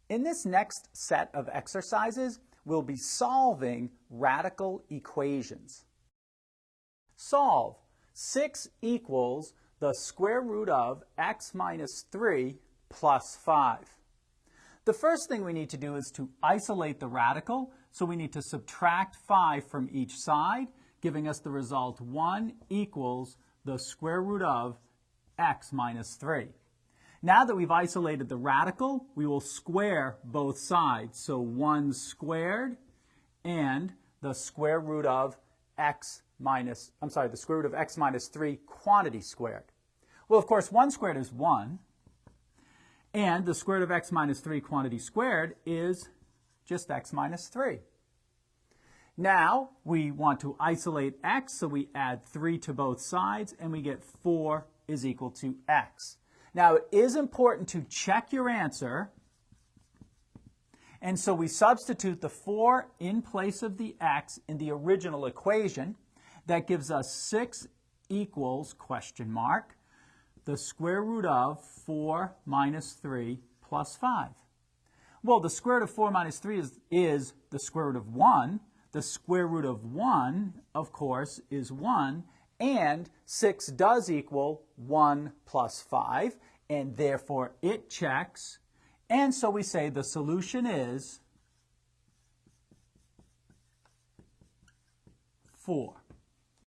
In this next set of exercises, we'll be solving radical equations. Solve. 6 equals the square root of x minus 3 plus 5. The first thing we need to do is to isolate the radical, so we need to subtract 5 from each side, giving us the result 1 equals the square root of x minus 3. Now that we've isolated the radical, we will square both sides. So 1 squared and the square root of x minus 3 quantity squared. Well, of course, 1 squared is 1, and the square root of x minus 3 quantity squared is just x minus 3. Now, we want to isolate x, so we add 3 to both sides, and we get 4 is equal to x. Now, it is important to check your answer, and so we substitute the 4 in place of the x in the original equation. That gives us 6 equals, question mark, the square root of 4 minus 3 plus 5. Well, the square root of 4 minus 3 is the square root of 1. The square root of 1, of course, is 1. And 6 does equal 1 plus 5, and therefore it checks. And so we say the solution is 4.